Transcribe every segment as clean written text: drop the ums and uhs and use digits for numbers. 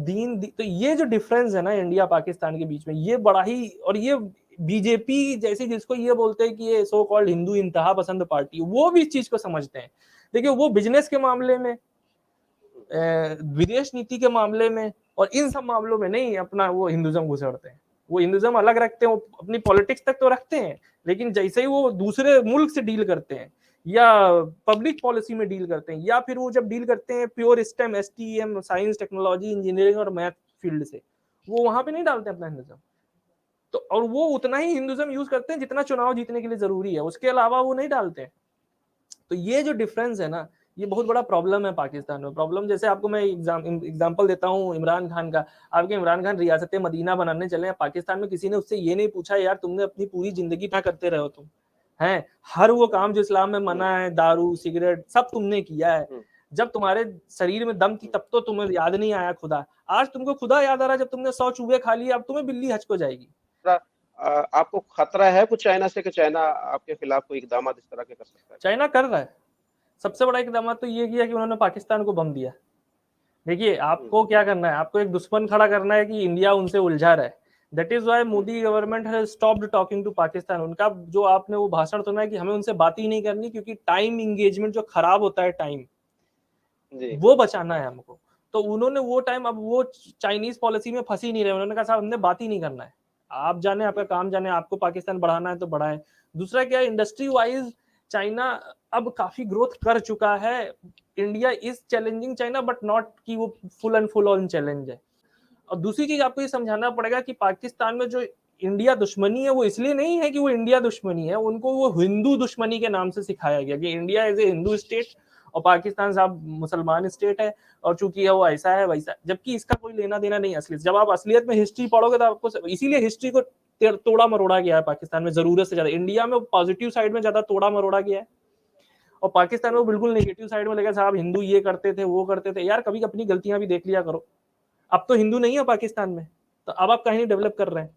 तो ये जो डिफरेंस है ना इंडिया पाकिस्तान के बीच में, ये बड़ा ही, और ये बीजेपी जैसे जिसको ये बोलते हैं कि ये सो कॉल्ड हिंदू इंतहा पसंद पार्टी, वो भी इस चीज को समझते हैं। देखिए वो बिजनेस के मामले में, विदेश नीति के मामले में और इन सब मामलों में नहीं अपना वो हिंदुज्म घुसड़ते हैं। वो हिंदुज्म अलग रखते हैं, वो अपनी पॉलिटिक्स तक तो रखते हैं, लेकिन जैसे ही वो दूसरे मुल्क से डील करते हैं या पब्लिक पॉलिसी में डील करते हैं, या फिर वो जब डील करते हैं pure stem, STEM, science, technology, engineering और मैथ फील्ड से, वो वहां पे नहीं डालते अपना हिंदुज्म। तो और वो उतना ही हिंदुज्म यूज करते हैं जितना चुनाव जीतने के लिए जरूरी है, उसके अलावा वो नहीं डालते हैं। तो ये जो डिफरेंस है ना, ये बहुत बड़ा प्रॉब्लम है पाकिस्तान में। प्रॉब्लम जैसे आपको मैं एग्जांपल देता हूँ इमरान खान का। आपके इमरान खान रियासत मदीना बनाने चले हैं पाकिस्तान में, किसी ने उससे ये नहीं पूछा यार तुमने अपनी पूरी जिंदगी क्या करते रहे हो तुम, हैं हर वो काम जो इस्लाम में मना है, दारू सिगरेट सब तुमने किया है। जब तुम्हारे शरीर में दम थी तब तो तुम्हें याद नहीं आया खुदा, आज तुमको खुदा याद आ रहा है जब तुमने 100 चूहे खा लिए, अब तुम्हें बिल्ली हज को जाएगी। आपको खतरा है कुछ चाइना से कि चाइना आपके खिलाफ कोई इकदाम इस तरह के कर सकता है? चाइना कर रहा है। सबसे बड़ा इकदाम तो ये किया कि उन्होंने पाकिस्तान को बम दिया। देखिए आपको क्या करना है, आपको एक दुश्मन खड़ा करना है कि इंडिया उनसे उलझा रहा है। That is why Modi government has stopped talking to Pakistan. उनका जो आपने वो भाषण सुना है कि हमें उनसे बात ही नहीं करनी, क्योंकि टाइम इंगेजमेंट जो खराब होता है टाइम, वो बचाना है हमको। तो उन्होंने वो टाइम, अब वो चाइनीज पॉलिसी में फंसी नहीं रहे, उन्होंने कहा साहब हमने बात ही नहीं करना है, आप जाने आपका काम जाने, आपको पाकिस्तान बढ़ाना है तो बढ़ाए। दूसरा क्या है, इंडस्ट्री वाइज चाइना अब काफी ग्रोथ कर चुका है। India is challenging China but not कि वो full and full on challenge है। और दूसरी चीज आपको ये समझाना पड़ेगा कि पाकिस्तान में जो इंडिया दुश्मनी है वो इसलिए नहीं है कि वो इंडिया दुश्मनी है, उनको वो हिंदू दुश्मनी के नाम से सिखाया गया कि India is a Hindu state और पाकिस्तान साहब मुसलमान स्टेट है, और चूंकि वो ऐसा है वैसा, जबकि इसका कोई लेना देना नहीं असलियत। जब आप असलियत में हिस्ट्री पढ़ोगे तो आपको, इसीलिए हिस्ट्री को तोड़ा मरोड़ा गया है पाकिस्तान में जरूरत से ज्यादा। इंडिया में पॉजिटिव साइड में ज्यादा तोड़ा मरोड़ा गया है, और पाकिस्तान में बिल्कुल नेगेटिव साइड में लगा साहब हिंदू ये करते थे वो करते थे। यार कभी अपनी गलतियां भी देख लिया करो। अब तो हिंदू नहीं है पाकिस्तान में, तो अब आप कहीं डेवलप कर रहे हैं।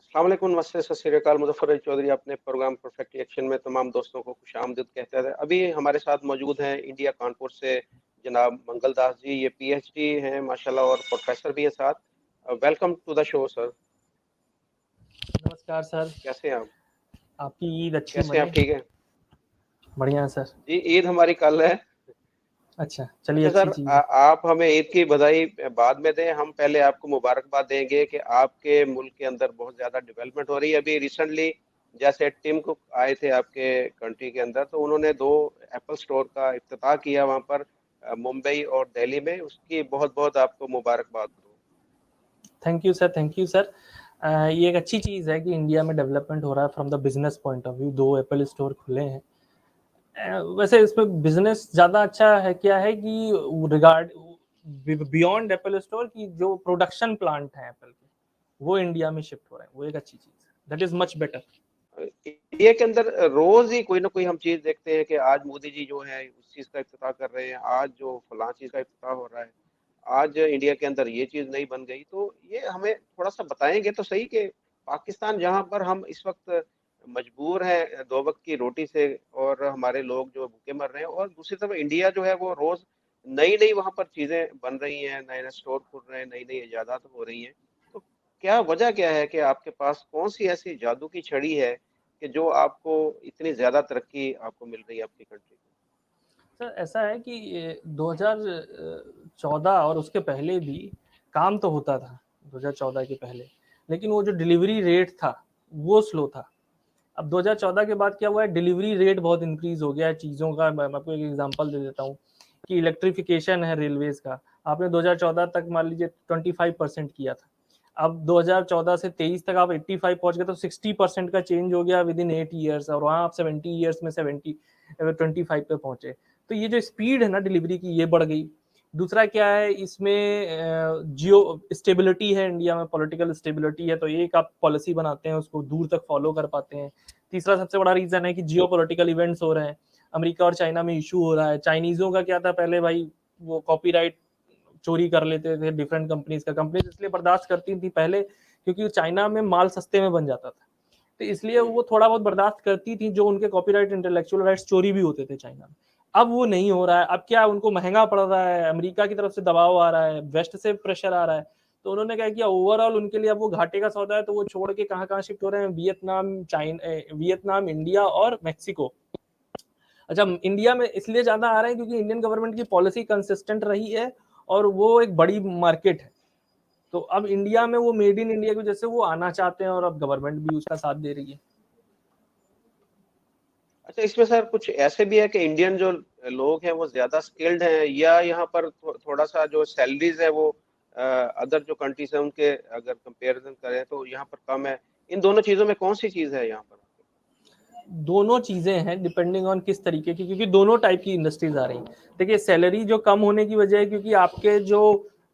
अस्सलाम वालेकुम, नमस्ते, सत श्री अकाल। मुजफ्फर अली चौधरी अपने प्रोग्राम परफेक्ट एक्शन में तमाम दोस्तों को खुशामदीद कहते हैं। अभी हमारे साथ मौजूद हैं इंडिया कानपुर से जनाब मंगल दास जी। ये PhD हैं माशाल्लाह और प्रोफेसर भी है साथ। Welcome to the show sir. नमस्कार सर, कैसे हैं आप? आपकी ईद अच्छी कैसे हैं मने। आप? ठीक है बढ़िया सर। जी, ईद हमारी कल है। अच्छा चलिए, अच्छा अच्छी सर, चीज है। आप हमें ईद की बधाई बाद में दें, हम पहले आपको मुबारकबाद देंगे कि आपके मुल्क के अंदर बहुत ज़्यादा डेवलपमेंट हो रही है। अभी रिसेंटली जैसे टिम कुक आए थे आपके कंट्री के अंदर, तो उन्होंने 2 एप्पल स्टोर का इफ्तिताह किया वहाँ पर मुंबई और दिल्ली में। उसकी बहुत बहुत आपको मुबारकबाद हो। Thank you sir, thank you sir. ये एक अच्छी चीज़ है कि इंडिया में डेवलपमेंट हो रहा है from the business point of view. 2 Apple store खुले हैं। वैसे इसमें बिजनेस ज़्यादा अच्छा है क्या है कि रिगार्ड बियॉन्ड एप्पल स्टोर की जो प्रोडक्शन प्लांट है एप्पल के, वो इंडिया में शिफ्ट हो रहे हैं, वो एक अच्छी चीज़ है। That is much better. India के अंदर रोज ही कोई ना कोई हम चीज देखते हैं कि आज मोदी जी जो है उस चीज का इफ्तिताह कर रहे हैं, आज जो फलां चीज का इफ्तिताह हो रहा है, आज इंडिया के अंदर ये चीज नहीं बन गई। तो ये हमें थोड़ा सा बताएंगे तो सही कि पाकिस्तान जहां पर हम इस वक्त मजबूर हैं 2 वक्त की रोटी से और हमारे लोग जो भूखे मर रहे हैं, और दूसरी तरफ इंडिया जो है वो रोज नई नई वहां पर चीजें बन रही हैं, नए नए स्टोर खुल रहे हैं, नई नई इजादात हो रही हैं। तो क्या वजह क्या है कि आपके पास कौन सी ऐसी जादू की छड़ी है कि जो आपको इतनी ज्यादा तरक्की आपको मिल रही है आपकी कंट्री में? सर ऐसा है कि 2014 और उसके पहले भी काम तो होता था, 2014 के पहले, लेकिन वो जो डिलीवरी रेट था वो स्लो था। अब 2014 के बाद क्या हुआ है, डिलीवरी रेट बहुत इंक्रीज हो गया है चीज़ों का। मैं आपको एक एग्जांपल दे देता हूँ कि इलेक्ट्रिफिकेशन है रेलवेज का, आपने 2014 तक मान लीजिए 25% किया था, अब 2014 से 23 तक आप 85 पहुंच गए, तो 60% का चेंज हो गया विद इन 8 ईयर्स, और वहाँ आप 70 ईयर्स में 25 पे पहुंचे। तो ये जो स्पीड है ना डिलीवरी की, ये बढ़ गई। दूसरा क्या है इसमें, जियो स्टेबिलिटी है इंडिया में, पॉलिटिकल स्टेबिलिटी है, तो एक आप पॉलिसी बनाते हैं उसको दूर तक फॉलो कर पाते हैं। तीसरा सबसे बड़ा रीजन है कि जियो पॉलिटिकल इवेंट्स हो रहे हैं, अमेरिका और चाइना में इशू हो रहा है। चाइनीजों का क्या था पहले भाई, वो कॉपीराइट चोरी कर लेते थे डिफरेंट कंपनीज का। कंपनीज इसलिए बर्दाश्त करती थी पहले क्योंकि चाइना में माल सस्ते में बन जाता था, तो इसलिए वो थोड़ा बहुत बर्दाश्त करती थी जो उनके कॉपीराइट इंटेलेक्चुअल राइट्स चोरी भी होते थे चाइना में। अब वो नहीं हो रहा है। अब क्या उनको महंगा पड़ रहा है, अमेरिका की तरफ से दबाव आ रहा है, वेस्ट से प्रेशर आ रहा है, तो उन्होंने क्या किया, ओवरऑल उनके लिए अब वो घाटे का सौदा है, तो वो छोड़ के कहाँ शिफ्ट हो रहे हैं, वियतनाम, इंडिया और मेक्सिको। अच्छा, इंडिया में इसलिए ज्यादा आ रहे हैं क्योंकि इंडियन गवर्नमेंट की पॉलिसी कंसिस्टेंट रही है और वो एक बड़ी मार्केट है, तो अब इंडिया में वो मेड इन इंडिया की वजह से वो आना चाहते हैं और अब गवर्नमेंट भी उसका साथ दे रही है। अच्छा, इसमें सर कुछ ऐसे भी है कि इंडियन जो लोग हैं वो ज्यादा स्किल्ड हैं, या यहाँ पर थोड़ा सा जो सैलरीज है वो अदर जो कंट्रीज है उनके अगर कंपैरिजन करें तो यहाँ पर कम है। इन दोनों चीजों में कौन सी चीज है यहाँ पर? दोनों चीजें हैं, डिपेंडिंग ऑन किस तरीके की, क्योंकि दोनों टाइप की इंडस्ट्रीज आ रही हैं। देखिए, सैलरी जो कम होने की वजह है क्योंकि आपके जो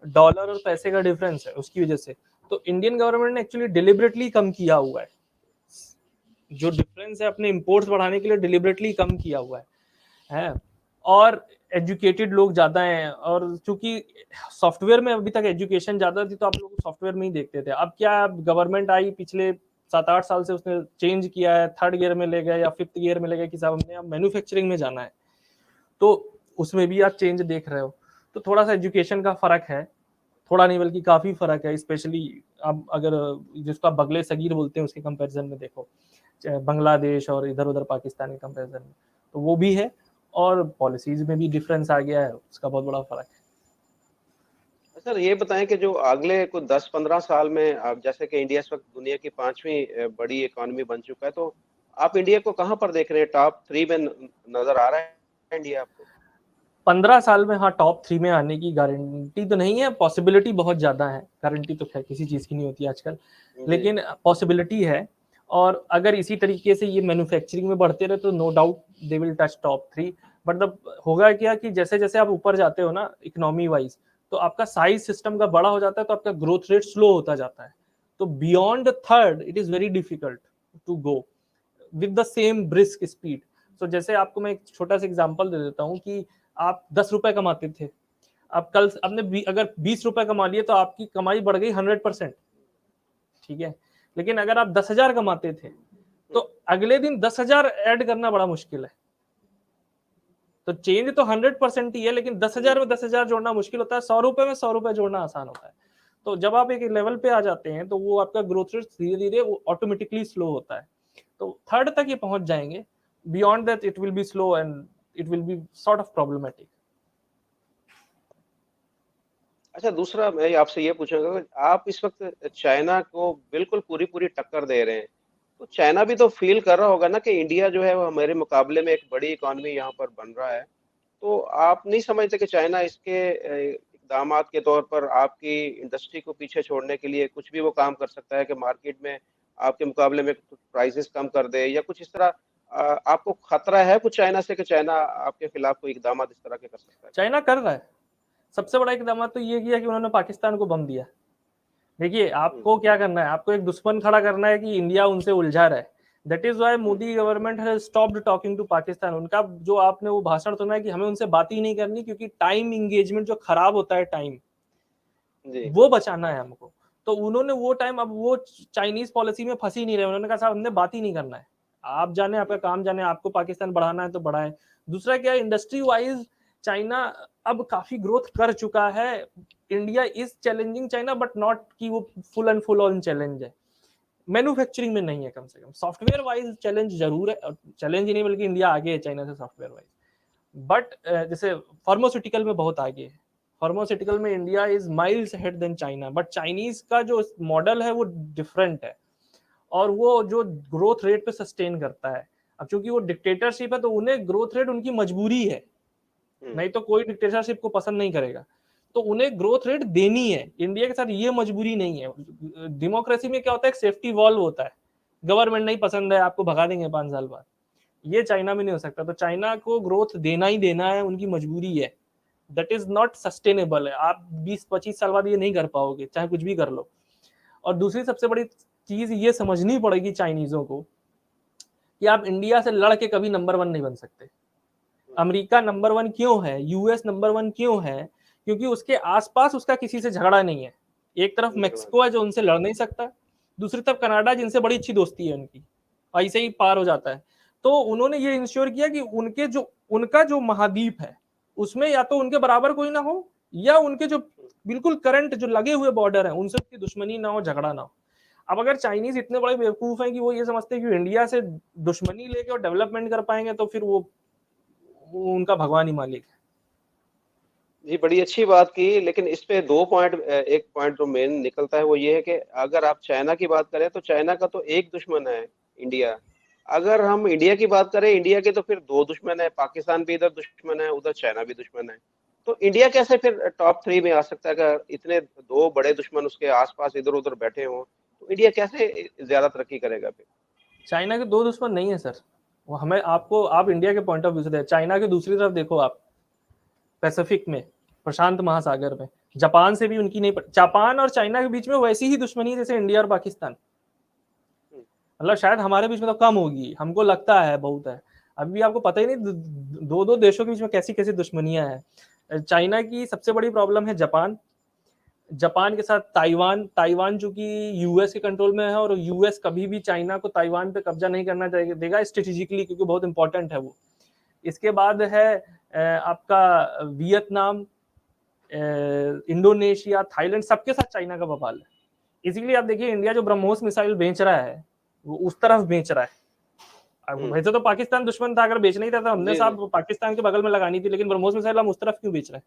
डॉलर और पैसे का डिफरेंस है उसकी वजह से, तो इंडियन गवर्नमेंट ने एक्चुअली डिलिबरेटली कम किया हुआ है, जो डिफरेंस है अपने इंपोर्ट्स बढ़ाने के लिए डिलिबरेटली कम किया हुआ है। और एजुकेटेड लोग ज्यादा हैं, और चूंकि सॉफ्टवेयर में अभी तक एजुकेशन ज्यादा थी तो आप लोग सॉफ्टवेयर में ही देखते थे। अब क्या गवर्नमेंट आई पिछले 7-8 साल से, उसने चेंज किया है, थर्ड गियर में ले गया या फिफ्थ गियर में ले गया कि साहब हमने अब मैन्युफैक्चरिंग में जाना है, तो उसमें भी आप चेंज देख रहे हो। तो थोड़ा सा एजुकेशन का फर्क है, थोड़ा नहीं बल्कि काफी फर्क है, स्पेशली अब अगर जिसको आप बगले सगीर बोलते हैं उसके कंपैरिजन में देखो, बांग्लादेश और इधर उधर पाकिस्तान के कंपैरिजन में, तो वो भी है। और पॉलिसीज में भी डिफरेंस आ गया है, उसका बहुत बड़ा फर्क है। सर ये बताएं कि जो अगले कुछ 10-15 साल में, आप जैसे कि इंडिया इस वक्त दुनिया की 5वीं बड़ी इकोनॉमी बन चुका है, तो आप इंडिया को कहाँ पर देख रहे हैं? टॉप 3 में नजर आ रहा है इंडिया आपको? 15 साल में हाँ टॉप 3 में आने की गारंटी तो नहीं है, पॉसिबिलिटी बहुत ज्यादा है, गारंटी तो खैर किसी चीज की नहीं होती आजकल, जी। लेकिन पॉसिबिलिटी है। और अगर इसी तरीके से ये मैन्युफैक्चरिंग में बढ़ते रहे तो no doubt they will touch top 3। मतलब होगा क्या कि जैसे जैसे आप ऊपर जाते हो ना इकोनॉमी वाइज, तो आपका साइज सिस्टम का बड़ा हो जाता है, तो आपका ग्रोथ रेट स्लो होता जाता है, तो beyond third it is very difficult to go with the same brisk speed. तो जैसे आपको मैं एक छोटा सा एग्जांपल दे देता हूँ कि आप 10 रुपए कमाते थे, अब कल आपने अगर 20 रुपए कमा लिए तो आपकी कमाई बढ़ गई 100%, ठीक है। लेकिन अगर आप 10,000 कमाते थे तो अगले दिन 10,000 ऐड करना बड़ा मुश्किल है। तो चेंज तो 100% ही है, लेकिन 10,000 में 10,000 जोड़ना मुश्किल होता है, 100 रुपए में 100 रुपए जोड़ना आसान होता है। तो जब आप एक लेवल पे आ जाते हैं तो वो आपका ग्रोथ रेट धीरे धीरे ऑटोमेटिकली स्लो होता है, तो थर्ड तक ये पहुंच जाएंगे। Beyond that it will be slow and it will be sort of problematic. अच्छा, दूसरा मैं आपसे ये पूछूंगा कि आप इस वक्त चाइना को बिल्कुल पूरी पूरी टक्कर दे रहे हैं, तो चाइना भी तो फील कर रहा होगा ना कि इंडिया जो है वो हमारे मुकाबले में एक बड़ी इकॉनमी यहाँ पर बन रहा है। तो आप नहीं समझते कि चाइना इसके इकदामात के तौर पर आपकी इंडस्ट्री को पीछे छोड़ने के लिए कुछ भी वो काम कर सकता है कि मार्केट में आपके मुकाबले में कुछ प्राइसेस कम कर दे, या कुछ इस तरह आपको खतरा है कुछ चाइना से कि चाइना आपके खिलाफ कोई इकदामात इस तरह के कर सकता है? चाइना कर रहा है। सबसे बड़ा इकदाम तो ये किया कि उन्होंने पाकिस्तान को बम दिया। देखिए, हम्म, आपको क्या करना है, आपको एक दुश्मन खड़ा करना है कि इंडिया उनसे उलझा रहा है। That is why Modi government has stopped talking to Pakistan. उनका जो आपने वो भाषण सुना है कि हमें उनसे बात ही नहीं करनी, क्योंकि टाइम इंगेजमेंट जो खराब होता है, टाइम जी। वो बचाना है हमको। तो उन्होंने वो टाइम, अब वो चाइनीज पॉलिसी में फंसी नहीं रहे, उन्होंने कहा साहब हमने बात ही नहीं करना है, आप जाने आपका काम जाने, आपको पाकिस्तान बढ़ाना है तो बढ़ाए। दूसरा क्या, इंडस्ट्री वाइज चाइना अब काफी ग्रोथ कर चुका है। India is challenging China, but not कि वो full and full on challenge है, मैन्युफैक्चरिंग में नहीं है। कम से कम सॉफ्टवेयर वाइज चैलेंज जरूर है, चैलेंज ही नहीं बल्कि इंडिया आगे है चाइना से सॉफ्टवेयर वाइज। बट जैसे फार्मास्यूटिकल में बहुत आगे है, फार्मास्यूटिकल में India is miles ahead than China, but Chinese का जो मॉडल है वो डिफरेंट है, और वो जो ग्रोथ रेट पे सस्टेन करता है। अब चूंकि वो डिक्टेटरशिप है तो उन्हें ग्रोथ रेट उनकी मजबूरी है, हम्म, नहीं तो कोई डिक्टेटरशिप को पसंद नहीं करेगा, तो उन्हें ग्रोथ रेट देनी है। इंडिया के साथ ये मजबूरी नहीं है। डेमोक्रेसी में क्या होता है, एक सेफ्टी वॉल्व होता है, गवर्नमेंट नहीं पसंद है आपको भगा देंगे 5 साल बाद। ये चाइना में नहीं हो सकता, तो चाइना को ग्रोथ देना ही देना है, उनकी मजबूरी है। दैट इज नॉट सस्टेनेबल है, आप 20-25 साल बाद ये नहीं कर पाओगे चाहे कुछ भी कर लो। और दूसरी सबसे बड़ी चीज ये समझनी पड़ेगी चाइनीजों को कि आप इंडिया से लड़ के कभी नंबर 1 नहीं बन सकते। अमेरिका नंबर 1 क्यों है, यूएस नंबर 1 क्यों है, क्योंकि उसके आसपास उसका किसी से झगड़ा नहीं है। एक तरफ झगड़ा मेक्सिको है जो उनसे लड़ नहीं सकता, दूसरी तरफ कनाडा जिनसे बड़ी अच्छी दोस्ती है उनकी, ऐसे ही पार हो जाता है। तो उन्होंने ये इंश्योर किया कि उनके जो उनका जो महाद्वीप है उसमें या तो उनके बराबर कोई ना हो, या उनके जो बिल्कुल करंट जो लगे हुए बॉर्डर है उनसे उनकी दुश्मनी ना हो, झगड़ा ना हो। अब अगर चाइनीज इतने बड़े बेवकूफ हैं कि वो ये समझते हैं कि इंडिया से दुश्मनी लेके और डेवलपमेंट कर पाएंगे, तो फिर वो उनका भगवान ही मालिक है। जी, बड़ी अच्छी बात की, लेकिन इस पे 2 पॉइंट एक पॉइंट जो मेन निकलता है वो ये है कि अगर आप चाइना की बात करें तो चाइना का तो एक दुश्मन है इंडिया। अगर हम इंडिया की बात करें, इंडिया के तो फिर 2 दुश्मन है, पाकिस्तान भी इधर दुश्मन है, उधर चाइना भी दुश्मन है। तो इंडिया कैसे फिर टॉप 3 में आ सकता है अगर इतने 2 बड़े दुश्मन उसके आस-पास इधर-उधर बैठे हों, तो इंडिया कैसे ज़्यादा तरक्की करेगा फिर? चाइना के दो दुश्मन नहीं है सर, वो हमें आपको आप इंडिया के पॉइंट ऑफ व्यू से देखें, चाइना की दूसरी तरफ देखो आप, पैसिफिक में, प्रशांत महासागर में, जापान से भी उनकी नहीं, जापान और चाइना के बीच में वैसी ही दुश्मनी है जैसे इंडिया और पाकिस्तान। हुँ, मतलब शायद हमारे बीच में तो कम होगी, हमको लगता है बहुत है। अभी आपको पता ही नहीं दो दो देशों के बीच में कैसी कैसी दुश्मनियां हैं। चाइना की सबसे बड़ी प्रॉब्लम है जापान, जापान के साथ ताइवान, ताइवान जो कि यूएस के कंट्रोल में है, और यूएस कभी भी चाइना को ताइवान पे कब्जा नहीं करना देगा स्ट्रेटेजिकली, क्योंकि बहुत इंपॉर्टेंट है वो। इसके बाद है आपका वियतनाम, इंडोनेशिया, थाईलैंड, सबके साथ चाइना का बवाल है। इसीलिए आप देखिए इंडिया जो ब्रह्मोस मिसाइल बेच रहा है वो उस तरफ बेच रहा है। अब हुँ। वैसे तो पाकिस्तान दुश्मन था, अगर बेचना ही था तो हमने जी, जी। साहब पाकिस्तान के बगल में लगानी थी, लेकिन ब्रह्मोस मिसाइल हम उस तरफ क्यों बेच रहे हैं?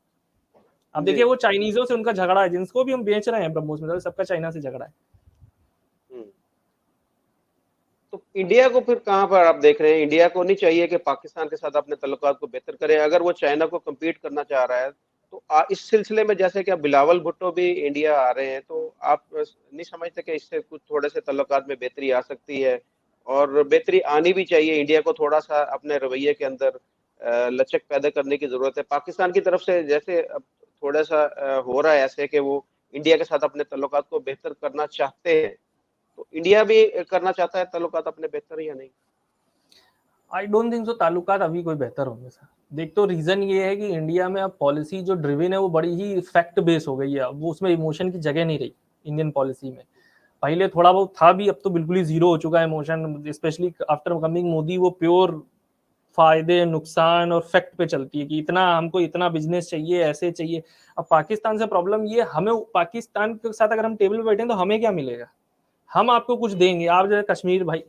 अब जी। देखिए वो चाइनीजों से उनका झगड़ा है, जिनको भी हम बेच रहे हैं ब्रह्मोस मिसाइल, सबका चाइना से झगड़ा है। हुँ। तो इंडिया को फिर कहाँ पर आप देख रहे हैं? इंडिया को नहीं चाहिए कि पाकिस्तान के साथ अपने ताल्लुकात को बेहतर करे? अगर वो चाइना को कम्पीट करना चाह रहा है, तो इस सिलसिले में जैसे कि अब बिलावल भुट्टो भी इंडिया आ रहे हैं, तो आप नहीं समझते कि इससे कुछ थोड़े से ताल्लुकात में बेहतरी आ सकती है? और बेहतरी आनी भी चाहिए, इंडिया को थोड़ा-सा अपने रवैये के अंदर लचक पैदा करने की ज़रूरत है। पाकिस्तान की तरफ से जैसे अब थोड़ा-सा हो रहा है ऐसे कि वो इंडिया के साथ अपने ताल्लुकात को बेहतर करना चाहते हैं। तो इंडिया भी करना चाहता है ताल्लुकात अपने बेहतर या नहीं? आई डोंट थिंक सो ताल्लुकात अभी कोई बेहतर होंगे सर। देख, तो रीजन ये है कि इंडिया में अब पॉलिसी जो ड्रिवन है वो बड़ी ही फैक्ट बेस हो गई है, अब वो उसमें इमोशन की जगह नहीं रही इंडियन पॉलिसी में। पहले थोड़ा बहुत था भी, अब तो बिल्कुल ही जीरो हो चुका है emotion, specially after coming Modi. वो प्योर फायदे नुकसान और फैक्ट पे चलती है कि इतना हमको इतना बिजनेस चाहिए, ऐसे चाहिए। अब पाकिस्तान से प्रॉब्लम ये, हमें पाकिस्तान के साथ अगर हम टेबल पे बैठे तो हमें क्या मिलेगा? हम आपको कुछ हुँ, देंगे, आप जैसे कश्मीर भाई,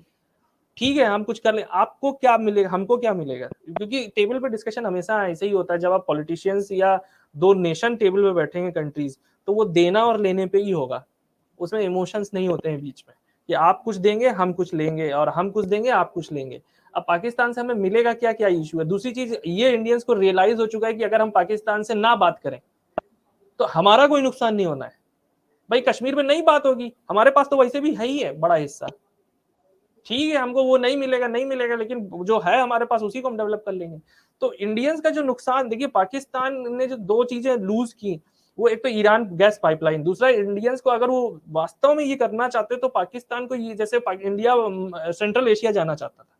ठीक है हम कुछ कर ले, आपको क्या मिलेगा, हमको क्या मिलेगा? क्योंकि टेबल पे डिस्कशन हमेशा ऐसे ही होता है, जब आप पॉलिटिशियंस या दो नेशन टेबल पे बैठेंगे कंट्रीज, तो वो देना और लेने पे ही होगा, उसमें इमोशंस नहीं होते हैं बीच में कि आप कुछ देंगे हम कुछ लेंगे, और हम कुछ देंगे आप कुछ लेंगे। अब पाकिस्तान से हमें मिलेगा क्या, क्या इशू है? दूसरी चीज ये इंडियंस को रियलाइज हो चुका है कि अगर हम पाकिस्तान से ना बात करें तो हमारा कोई नुकसान नहीं होना है। भाई कश्मीर में नहीं बात होगी, हमारे पास तो वैसे भी है ही है बड़ा हिस्सा, ठीक है हमको वो नहीं मिलेगा, नहीं मिलेगा, लेकिन जो है हमारे पास उसी को हम डेवलप कर लेंगे। तो इंडियंस का जो नुकसान देखिए, पाकिस्तान ने जो दो चीजें लूज की, वो एक तो ईरान गैस पाइपलाइन, दूसरा इंडियंस को अगर वो वास्तव में ये करना चाहते तो पाकिस्तान को ये, जैसे इंडिया सेंट्रल एशिया जाना चाहता था,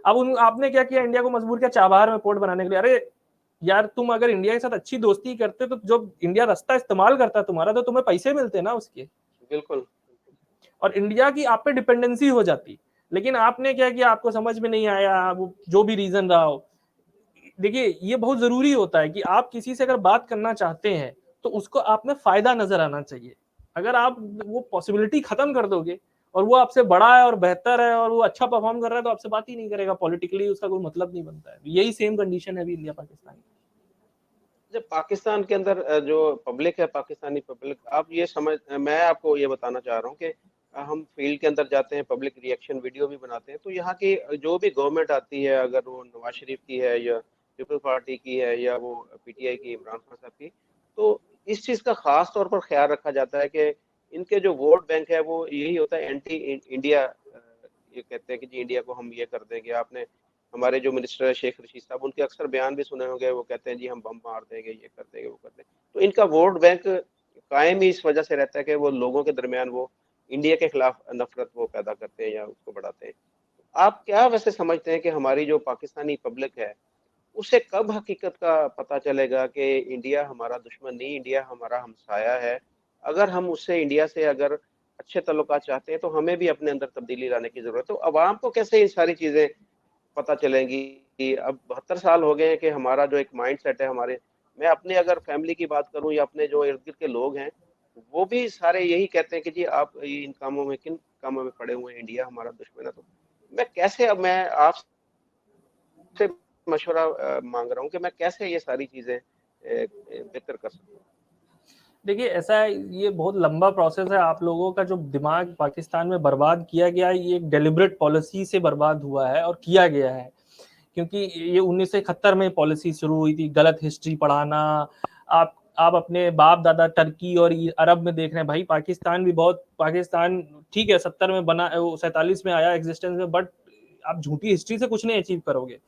अब उन आपने क्या किया, इंडिया को मजबूर किया चाबहार में पोर्ट बनाने के लिए। अरे यार, तुम अगर इंडिया के साथ अच्छी दोस्ती करते तो जो इंडिया रास्ता इस्तेमाल करता तुम्हारा, तो तुम्हें पैसे मिलते ना उसके, बिल्कुल। और इंडिया की आप पे डिपेंडेंसी हो जाती। लेकिन आपने क्या किया, आपको समझ में नहीं आया, वो जो भी रीजन रहा हो। देखिए ये बहुत जरूरी होता है कि आप किसी से अगर बात करना चाहते हैं तो उसको आप में फायदा नजर आना चाहिए। अगर आप वो पॉसिबिलिटी खत्म कर दोगे और वो आपसे बड़ा है और बेहतर है और वो अच्छा परफॉर्म कर रहा है, तो आपसे बात ही नहीं करेगा, पॉलिटिकली उसका कोई मतलब नहीं बनता है। यही सेम कंडीशन है अभी इंडिया पाकिस्तान की। जब पाकिस्तान के अंदर जो पब्लिक है, पाकिस्तानी पब्लिक, आप ये समझ मैं आपको ये बताना चाह रहा हूँ कि हम फील्ड के अंदर जाते हैं, पब्लिक रिएक्शन वीडियो भी बनाते हैं, तो यहाँ की जो भी गवर्नमेंट आती है, अगर वो नवाज शरीफ की है या पीपल्स पार्टी की है या वो पीटीआई की इमरान खान साहब की, तो इस चीज़ का खास तौर पर ख्याल रखा जाता है कि इनके जो वोट बैंक है वो यही होता है एंटी इंडिया। ये कहते हैं कि जी इंडिया को हम ये कर देंगे। आपने हमारे जो मिनिस्टर है शेख रशीद साहब, उनके अक्सर बयान भी सुने होंगे, वो कहते हैं जी हम बम मार देंगे, ये कर देंगे, वो कर देंगे। तो इनका वोट बैंक कायम ही इस वजह से रहता है कि वो लोगों के दरमियान वो इंडिया के खिलाफ नफरत वो पैदा करते हैं या उसको बढ़ाते हैं। आप क्या वैसे समझते हैं कि हमारी जो पाकिस्तानी पब्लिक है, उसे कब हकीकत का पता चलेगा कि इंडिया हमारा दुश्मन नहीं, इंडिया हमारा हमसाया है। अगर हम उससे इंडिया से अगर अच्छे ताल्लुकात चाहते हैं, तो हमें भी अपने अंदर तब्दीली लाने की ज़रूरत है। तो अवाम को कैसे ये सारी चीज़ें पता चलेंगी कि अब 72 साल हो गए हैं कि हमारा जो एक माइंडसेट है हमारे, मैं अपने अगर फैमिली की बात करूँ या अपने जो इर्द-गिर्द के लोग हैं, वो भी सारे यही कहते हैं कि जी आप ये इन कामों में किन कामों में पड़े हुए हैं, इंडिया हमारा दुश्मन है। तो मैं कैसे, अब मैं आपसे मशवरा माँग रहा हूँ कि मैं कैसे ये सारी चीज़ें बेहतर कर सकूँ? देखिए ऐसा है, ये बहुत लंबा प्रोसेस है। आप लोगों का जो दिमाग पाकिस्तान में बर्बाद किया गया है, ये एक डेलिब्रेट पॉलिसी से बर्बाद हुआ है और किया गया है। क्योंकि ये 1971 में पॉलिसी शुरू हुई थी, गलत हिस्ट्री पढ़ाना। आप अपने बाप दादा टर्की और अरब में देख रहे हैं, भाई पाकिस्तान भी बहुत, पाकिस्तान ठीक है 70 में बना, 47 में आया एग्जिस्टेंस में, बट आप झूठी हिस्ट्री से कुछ नहीं अचीव करोगे।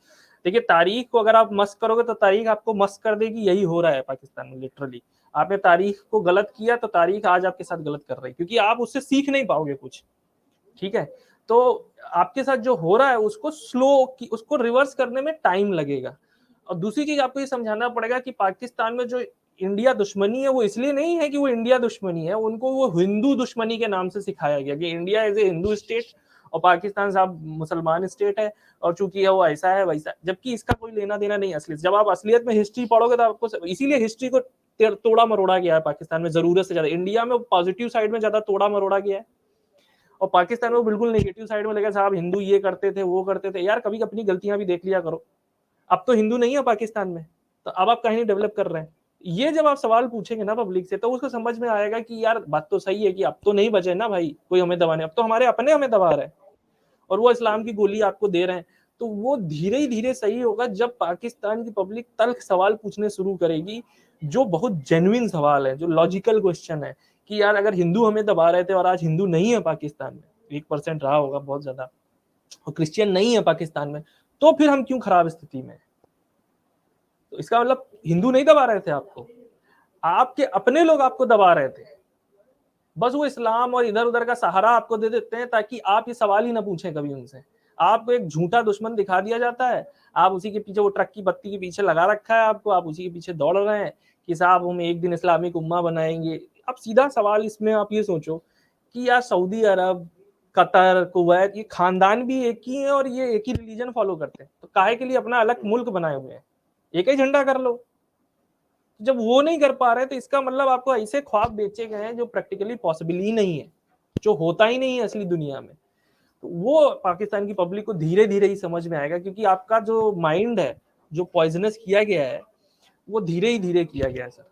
देखिए तारीख को अगर आप मस्क करोगे तो तारीख आपको मस्क कर देगी, यही हो रहा है पाकिस्तान में लिटरली। आपने तारीख को गलत किया तो तारीख आज आपके साथ गलत कर रही है, क्योंकि आप उससे सीख नहीं पाओगे कुछ। ठीक है, तो आपके साथ जो हो रहा है उसको उसको रिवर्स करने में टाइम लगेगा। और दूसरी चीज आपको ये समझाना पड़ेगा कि पाकिस्तान में जो इंडिया दुश्मनी है वो इसलिए नहीं है कि वो इंडिया दुश्मनी है, उनको वो हिंदू दुश्मनी के नाम से सिखाया गया कि India is a Hindu state और पाकिस्तान साहब मुसलमान स्टेट है, और चूंकि है वो ऐसा है वैसा, जबकि इसका कोई लेना देना नहीं असलियत। जब आप असलियत में हिस्ट्री पढ़ोगे तो आपको, इसीलिए हिस्ट्री को तोड़ा मरोड़ा गया है पाकिस्तान में जरूरत से ज्यादा। इंडिया में पॉजिटिव साइड में ज्यादा तोड़ा मरोड़ा गया है, और पाकिस्तान में बिल्कुल नेगेटिव साइड में लगा, साहब हिंदू ये करते थे वो करते थे। यार कभी अपनी गलतियां भी देख लिया करो। अब तो हिंदू नहीं है पाकिस्तान में, तो अब आप कहीं डेवलप कर रहे हैं। ये जब आप सवाल पूछेंगे ना पब्लिक से, तो उसको समझ में आएगा कि यार बात तो सही है कि अब तो नहीं बचे ना भाई कोई हमें दबाने, अब तो हमारे अपने हमें दबा रहे हैं और वो इस्लाम की गोली आपको दे रहे हैं। तो वो धीरे धीरे सही होगा जब पाकिस्तान की पब्लिक तल्ख सवाल पूछने शुरू करेगी, जो बहुत जेन्युइन सवाल है, जो लॉजिकल क्वेश्चन है कि यार अगर हिंदू हमें दबा रहे थे और आज हिंदू नहीं है पाकिस्तान में, 1% रहा होगा बहुत ज्यादा, और क्रिश्चियन नहीं है पाकिस्तान में, तो फिर हम क्यों खराब स्थिति में? तो इसका मतलब हिंदू नहीं दबा रहे थे आपको, आपके अपने लोग आपको दबा रहे थे। बस वो इस्लाम और इधर उधर का सहारा आपको दे देते हैं ताकि आप ये सवाल ही ना पूछें कभी उनसे। आपको एक झूठा दुश्मन दिखा दिया जाता है, आप उसी के पीछे, वो ट्रक की बत्ती के पीछे लगा रखा है आपको, आप उसी के पीछे दौड़ रहे हैं कि साहब हम एक दिन इस्लामिक उम्मा बनाएंगे। अब सीधा सवाल इसमें आप ये सोचो कि यार सऊदी अरब, कतर, कुवैत, ये खानदान भी एक ही है और ये एक ही रिलीजन फॉलो करते हैं, तो काहे के लिए अपना अलग मुल्क बनाए हुए हैं? एक ही झंडा कर लो। जब वो नहीं कर पा रहे तो इसका मतलब आपको ऐसे ख्वाब बेचे गए हैं जो प्रैक्टिकली पॉसिबल ही नहीं है, जो होता ही नहीं है असली दुनिया में। तो वो पाकिस्तान की पब्लिक को धीरे धीरे ही समझ में आएगा, क्योंकि आपका जो माइंड है, जो पॉइजनस किया गया है, वो धीरे ही धीरे किया गया है सर।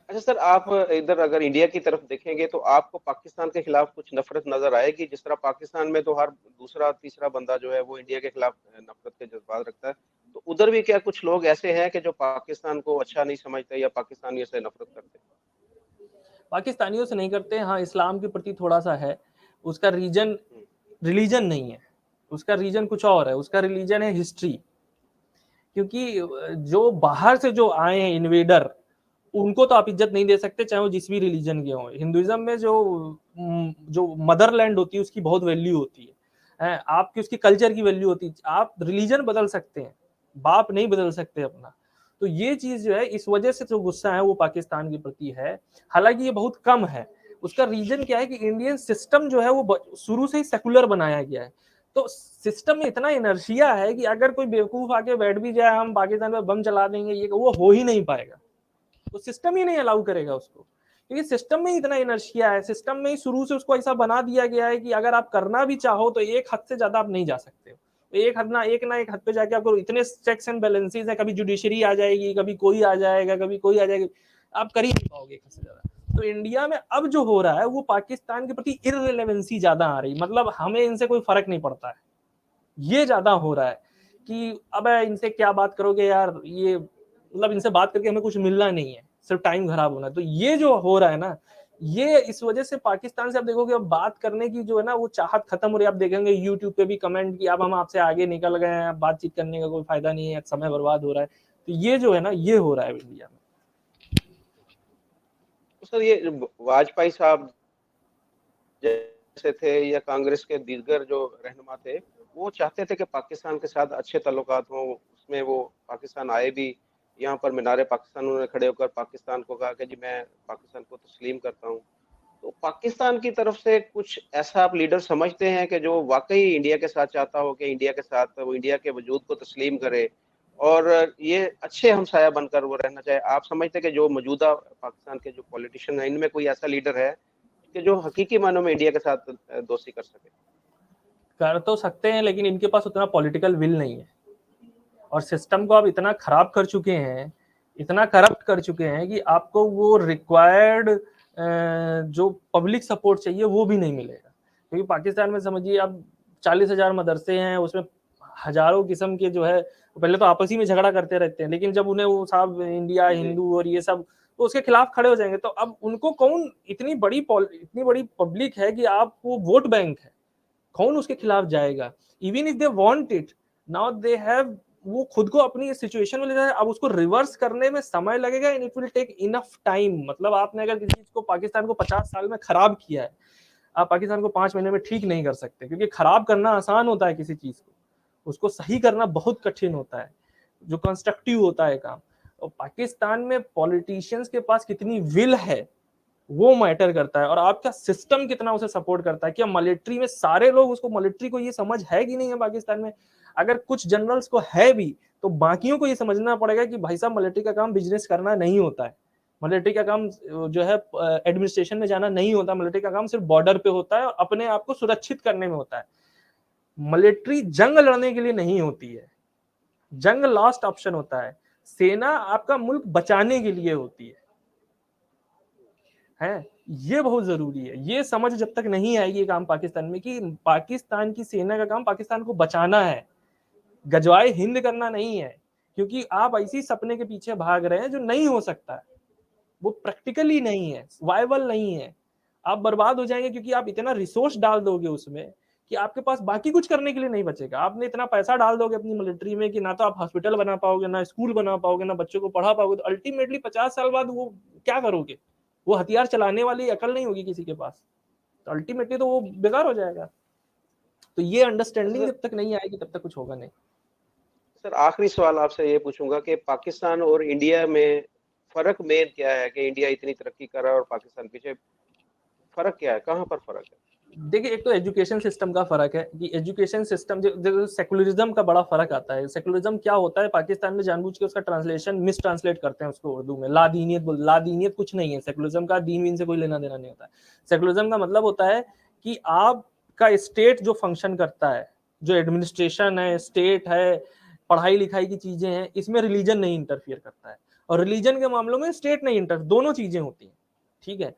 अच्छा सर, आप इधर अगर इंडिया की तरफ देखेंगे तो आपको पाकिस्तान के खिलाफ कुछ नफरत नजर आएगी? जिस तरह पाकिस्तान में तो हर दूसरा तीसरा बंदा जो है वो इंडिया के खिलाफ नफरत के जज्बात रखता है, तो उधर भी क्या कुछ लोग ऐसे हैं कि जो पाकिस्तान को अच्छा नहीं समझते या पाकिस्तानियों से नफरत करते हैं? पाकिस्तानियों से नहीं करते, हाँ इस्लाम के प्रति थोड़ा सा है। उसका रीजन हम्म, रिलीजन नहीं है, उसका रीजन कुछ और है, उसका रिलीजन है हिस्ट्री। क्योंकि जो बाहर से जो आए हैं इन्वेडर, उनको तो आप इज्जत नहीं दे सकते, चाहे वो जिस भी रिलीजन के हों। हिंदुइज्म में जो मदरलैंड होती है उसकी बहुत वैल्यू होती है, आपकी उसकी कल्चर की वैल्यू होती है। आप रिलीजन बदल सकते हैं, बाप नहीं बदल सकते अपना। तो ये चीज जो है, इस वजह से जो गुस्सा है वो पाकिस्तान के प्रति है। हालांकि ये बहुत कम है। उसका रीजन क्या है कि इंडियन सिस्टम जो है वो शुरू से ही सेकुलर बनाया गया है। तो सिस्टम में इतना इनर्शिया है कि अगर कोई बेवकूफ आके बैठ भी जाए, हम पाकिस्तान में बम चला देंगे, ये वो हो ही नहीं पाएगा। तो सिस्टम ही नहीं अलाउ करेगा उसको, क्योंकि सिस्टम में ही इतना इनर्शिया है। सिस्टम में ही शुरू से उसको ऐसा बना दिया गया है कि अगर आप करना भी चाहो तो एक हद से ज्यादा आप नहीं जा सकते हो। एक हद ना एक हद पे जाके आपको इतने चेक्स एंड बैलेंसेस है, कभी जुडिशरी आ जाएगी, कभी कोई आ जाएगा, कभी कोई आ जाएगी, आप कर ही नहीं पाओगे एक हद से ज्यादा। तो इंडिया में अब जो हो रहा है वो पाकिस्तान के प्रति इररिलेवेंसी ज्यादा आ रही, मतलब हमें इनसे कोई फर्क नहीं पड़ता है, ये ज्यादा हो रहा है कि अब इनसे क्या बात करोगे यार, ये मतलब इनसे बात करके हमें कुछ मिलना नहीं है, सिर्फ टाइम खराब होना है। तो ये जो हो रहा है ना, ये इस वजह से पाकिस्तान से आप देखोगे अब बात करने की जो है ना वो चाहत खत्म हो रही है। आप देखेंगे यूट्यूब पे भी कमेंट कि अब हम आपसे आगे निकल गए हैं, बातचीत करने का कोई फायदा नहीं है, समय बर्बाद हो रहा है। तो ये जो है ना ये हो रहा है इंडिया में। तो सर ये वाजपेयी साहब जैसे थे या कांग्रेस के दीगर जो रहनुमा थे, वो चाहते थे कि पाकिस्तान के साथ अच्छे ताल्लुकात हों, उसमें वो पाकिस्तान आए भी, यहाँ पर मीनार पाकिस्तान उन्होंने खड़े होकर पाकिस्तान को कहा कि जी मैं पाकिस्तान को तस्लीम करता हूँ। तो पाकिस्तान की तरफ से कुछ ऐसा आप लीडर समझते हैं कि जो वाक़ई इंडिया के साथ चाहता हो कि इंडिया के साथ वो इंडिया के वजूद को तस्लीम करे और ये अच्छे हमसाया बनकर वो रहना चाहे? आप समझते हैं कि जो मौजूदा पाकिस्तान के जो पॉलिटिशियन हैं, इनमें कोई ऐसा लीडर है कि जो हकीकी मानों में इंडिया के साथ दोस्ती कर सके? कर तो सकते हैं, लेकिन इनके पास उतना पॉलिटिकल विल नहीं है और सिस्टम को आप इतना खराब कर चुके हैं, इतना करप्ट कर चुके हैं कि आपको वो रिक्वायर्ड जो पब्लिक सपोर्ट चाहिए वो भी नहीं मिलेगा। क्योंकि पाकिस्तान में समझिए अब 40,000 मदरसे हैं, उसमें हजारों किस्म के जो है पहले तो आपस ही में झगड़ा करते रहते हैं, लेकिन जब उन्हें वो साहब इंडिया जी। हिंदू और ये सब तो उसके खिलाफ खड़े हो जाएंगे। तो अब उनको कौन, इतनी बड़ी पब्लिक है कि आप वो वोट बैंक है, कौन उसके खिलाफ जाएगा? Even if they want it, now they have, वो खुद को अपनी सिचुएशन में ले जाए। अब उसको रिवर्स करने में समय लगेगा and it will take enough time. मतलब आपने अगर किसी चीज को, पाकिस्तान को 50 साल में खराब किया है, आप पाकिस्तान को 5 महीने में ठीक नहीं कर सकते, क्योंकि खराब करना आसान होता है किसी चीज को, उसको सही करना बहुत कठिन होता है, जो कंस्ट्रक्टिव होता है काम। और पाकिस्तान में पॉलिटिशियंस के पास कितनी विल है वो मैटर करता है, और आपका सिस्टम कितना उसे सपोर्ट करता है। क्या मिलिट्री में सारे लोग, उसको मिलिट्री को ये समझ है कि नहीं है पाकिस्तान में? अगर कुछ जनरल्स को है भी, तो बाकियों को ये समझना पड़ेगा कि भाई साहब मिलिट्री का काम बिजनेस करना नहीं होता है, मिलिट्री का काम जो है एडमिनिस्ट्रेशन में जाना नहीं होता, मिलिट्री का काम सिर्फ बॉर्डर पे होता है और अपने आप को सुरक्षित करने में होता है। मिलिट्री जंग लड़ने के लिए नहीं होती है, जंग लास्ट ऑप्शन होता है। सेना आपका मुल्क बचाने के लिए होती है। ये बहुत जरूरी है, ये समझ जब तक नहीं आएगी काम पाकिस्तान में कि पाकिस्तान की सेना का काम पाकिस्तान को बचाना है, गजवाए हिंद करना नहीं है। क्योंकि आप ऐसी सपने के पीछे भाग रहे हैं जो नहीं हो सकता है, वो प्रैक्टिकली नहीं है, वायबल नहीं है। आप बर्बाद हो जाएंगे क्योंकि आप इतना रिसोर्स डाल दोगे उसमें कि आपके पास बाकी कुछ करने के लिए नहीं बचेगा। आपने इतना पैसा डाल दोगे अपनी मिलिट्री में कि ना तो आप हॉस्पिटल बना पाओगे, ना स्कूल बना पाओगे, ना बच्चों को पढ़ा पाओगे। तो अल्टीमेटली 50 साल बाद वो क्या करोगे? वो हथियार चलाने वाली अकल नहीं होगी किसी के पास, तो अल्टीमेटली तो वो बेकार हो जाएगा। तो ये अंडरस्टैंडिंग सर जब तक नहीं आएगी तब तक कुछ होगा नहीं। सर आखिरी सवाल आपसे ये पूछूंगा कि पाकिस्तान और इंडिया में फ़र्क मेन क्या है कि इंडिया इतनी तरक्की कर रहा है और पाकिस्तान पीछे, फ़र्क क्या है? कहाँ पर फ़र्क है? देखिए, एक तो एजुकेशन सिस्टम का फर्क है कि एजुकेशन सिस्टम जो सेकुलरिज्म का बड़ा फर्क आता है। सेकुलरिज्म क्या होता है, पाकिस्तान में जानबूझ के उसका ट्रांसलेशन मिस ट्रांसलेट करते हैं उसको उर्दू में, लादीनियत बोल। लादीनियत कुछ नहीं है, सेकुलरिज्म का दीन वीन से कोई लेना देना नहीं होता है। सेकुलरिज्म का मतलब होता है कि आपका स्टेट जो फंक्शन करता है, जो एडमिनिस्ट्रेशन है, स्टेट है, पढ़ाई लिखाई की चीजें हैं, इसमें रिलीजन नहीं इंटरफियर करता है, और रिलीजन के मामलों में स्टेट नहीं इंटर, दोनों चीजें होती हैं। ठीक है,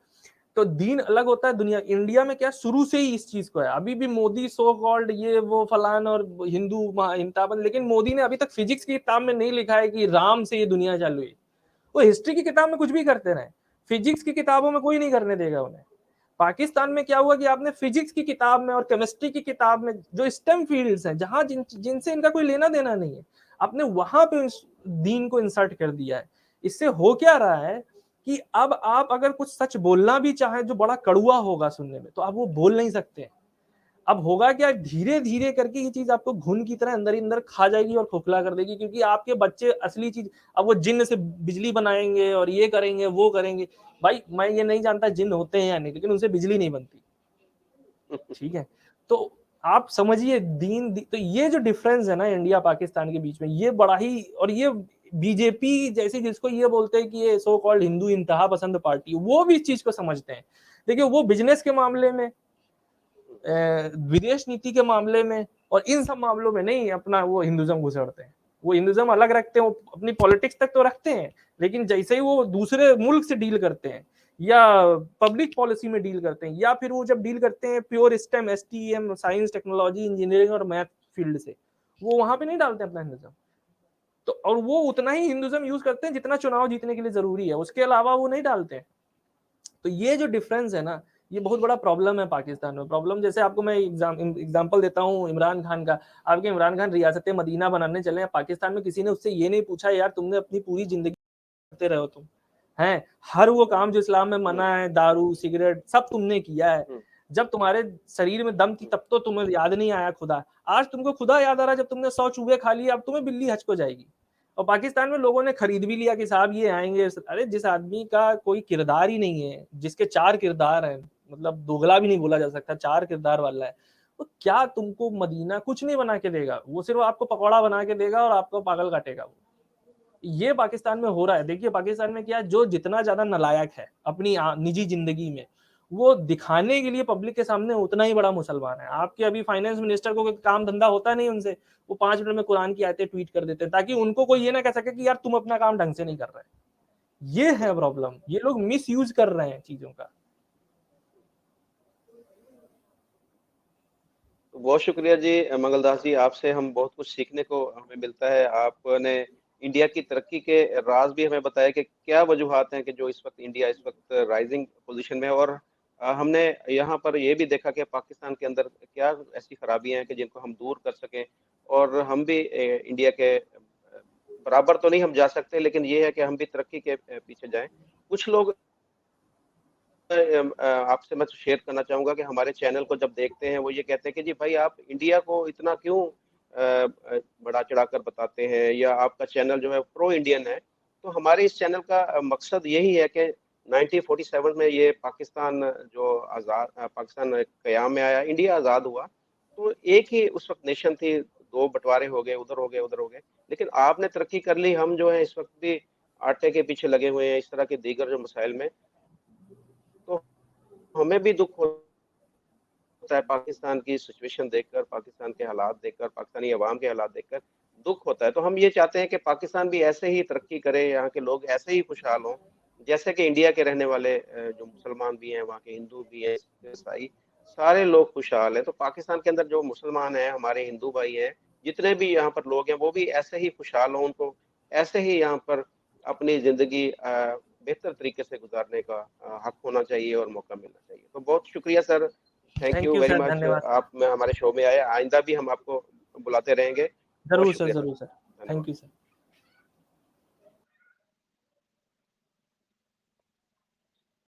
तो दीन अलग होता है दुनिया। इंडिया में क्या शुरू से ही इस चीज को है, अभी भी मोदी सो कॉल्ड ये वो फलान और हिंदू हिंताबंद, लेकिन मोदी ने अभी तक फिजिक्स की किताब में नहीं लिखा है कि राम से ये दुनिया चालू हुई। वो हिस्ट्री की किताब में कुछ भी करते रहे, फिजिक्स की किताबों में कोई नहीं करने देगा उन्हें। पाकिस्तान में क्या हुआ कि आपने फिजिक्स की किताब में और केमिस्ट्री की किताब में, जो स्टेम फील्ड्स हैं, जहां जिनसे इनका कोई लेना देना नहीं है, आपने वहां पे दीन को इंसर्ट कर दिया है। इससे हो क्या रहा है कि अब आप अगर कुछ सच बोलना भी चाहें जो बड़ा कड़ुआ होगा सुनने में, तो आप वो बोल नहीं सकते। अब होगा क्या, धीरे धीरे करके ये चीज आपको घुन की तरह अंदर ही अंदर खा जाएगी और खोखला कर देगी, क्योंकि आपके बच्चे असली चीज, अब वो जिन्न से बिजली बनाएंगे और ये करेंगे वो करेंगे। भाई मैं ये नहीं जानता जिन्न होते हैं या नहीं, लेकिन उनसे बिजली नहीं बनती। ठीक है, तो आप समझिए तो ये जो डिफरेंस है ना इंडिया पाकिस्तान के बीच में, ये बड़ा ही, और ये बीजेपी जैसे जिसको ये बोलते हैं कि ये सो कॉल्ड हिंदू इंतहा पसंद पार्टी, वो भी इस चीज को समझते हैं। देखिए, वो बिजनेस के मामले में, विदेश नीति के मामले में और इन सब मामलों में नहीं अपना वो हिंदुज्म घुसड़ते हैं। वो हिंदुज्म अलग रखते हैं, वो अपनी पॉलिटिक्स तक तो रखते हैं, लेकिन जैसे ही वो दूसरे मुल्क से डील करते हैं या पब्लिक पॉलिसी में डील करते हैं, या फिर वो जब डील करते हैं pure stem, STEM, science technology engineering और मैथ फील्ड से, वो वहां पे नहीं डालते अपना हिंदुज्म। तो और वो उतना ही हिंदुज्म यूज करते हैं जितना चुनाव जीतने के लिए जरूरी है, उसके अलावा वो नहीं डालते हैं। तो ये जो डिफरेंस है ना, ये बहुत बड़ा प्रॉब्लम है पाकिस्तान में। प्रॉब्लम जैसे आपको मैं एग्जांपल देता हूँ इमरान खान का। आपके इमरान खान रियासत मदीना बनाने चले हैं पाकिस्तान में, किसी ने उससे ये नहीं पूछा यार तुमने अपनी पूरी जिंदगी करते रहो तुम, हैं हर वो काम जो इस्लाम में मना है, दारू सिगरेट सब तुमने किया है। जब तुम्हारे शरीर में दम थी तब तो तुम्हें याद नहीं आया खुदा, आज तुमको खुदा याद आ रहा है जब तुमने 100 चूहे खा लिए, अब तुम्हें बिल्ली हज को जाएगी। और पाकिस्तान में लोगों ने खरीद भी लिया कि साहब ये आएंगे। अरे जिस आदमी का कोई किरदार ही नहीं है, जिसके 4 किरदार हैं, मतलब दोगला भी नहीं बोला जा सकता, 4 किरदार वाला है। तो क्या तुमको मदीना कुछ नहीं बना के देगा, वो सिर्फ आपको पकौड़ा बना के देगा और आपको पागल काटेगा वो। ये पाकिस्तान में हो रहा है। देखिए पाकिस्तान में क्या, जो जितना ज्यादा नालायक है अपनी निजी जिंदगी में, वो दिखाने के लिए पब्लिक के सामने उतना ही बड़ा मुसलमान है। आपके अभी फाइनेंस मिनिस्टर को कोई काम धंधा होता नहीं उनसे, वो 5 मिनट में कुरान की आयतें ट्वीट कर देते हैं ताकि उनको कोई ये ना कह सके कि यार तुम अपना काम ढंग से नहीं कर रहे। ये है प्रॉब्लम, ये लोग मिस यूज कर रहे हैं चीजों का। बहुत शुक्रिया जी मंगलदास जी, आपसे हम बहुत कुछ सीखने को हमें मिलता है। आपने इंडिया की तरक्की के राज भी हमें बताया कि क्या वजूहात हैं कि जो इस वक्त इंडिया इस वक्त राइजिंग पोजीशन में है, और हमने यहाँ पर ये भी देखा कि पाकिस्तान के अंदर क्या ऐसी खराबियां हैं कि जिनको हम दूर कर सकें, और हम भी इंडिया के बराबर तो नहीं हम जा सकते, लेकिन ये है कि हम भी तरक्की के पीछे जाएं। कुछ लोग आपसे मैं शेयर करना चाहूँगा कि हमारे चैनल को जब देखते हैं, वो ये कहते हैं कि जी भाई आप इंडिया को इतना क्यों बढ़ा-चढ़ा कर बताते हैं, या आपका चैनल जो है प्रो इंडियन है। तो हमारे इस चैनल का मकसद यही है कि 1947 में ये पाकिस्तान जो पाकिस्तान क़याम में आया, इंडिया आज़ाद हुआ, तो एक ही उस वक़्त नेशन थी, 2 बँटवारे हो गए, उधर हो गए, उधर हो गए। लेकिन आपने तरक्की कर ली, हम जो है इस वक़्त भी आटे के पीछे लगे हुए हैं, इस तरह के दीगर जो मसाइल में। तो हमें भी दुःख होता है पाकिस्तान की सिचुएशन देखकर, पाकिस्तान के हालात देखकर, पाकिस्तानी अवाम के हालात देखकर दुःख होता है। तो हम ये चाहते हैं कि पाकिस्तान भी ऐसे ही तरक्की करे, यहाँ के लोग ऐसे ही खुशहाल हों, जैसे कि इंडिया के रहने वाले जो मुसलमान भी हैं, वहाँ के हिंदू भी हैं, ईसाई, सारे लोग खुशहाल हैं। तो पाकिस्तान के अंदर जो मुसलमान हैं, हमारे हिंदू भाई हैं, जितने भी यहाँ पर लोग हैं, वो भी ऐसे ही खुशहाल हों, उनको ऐसे ही यहाँ पर अपनी ज़िंदगी बेहतर तरीके से गुज़ारने का हक होना चाहिए और मौका मिलना चाहिए। तो बहुत शुक्रिया sir, thank thank you you very sir, much, धन्यवाद सर। आप में हमारे शो में आए। आइंदा भी हम आपको बुलाते रहेंगे। बहुत जरूर सर, शुक्रिया सर, जरूर सर। धन्यवाद। Thank you sir.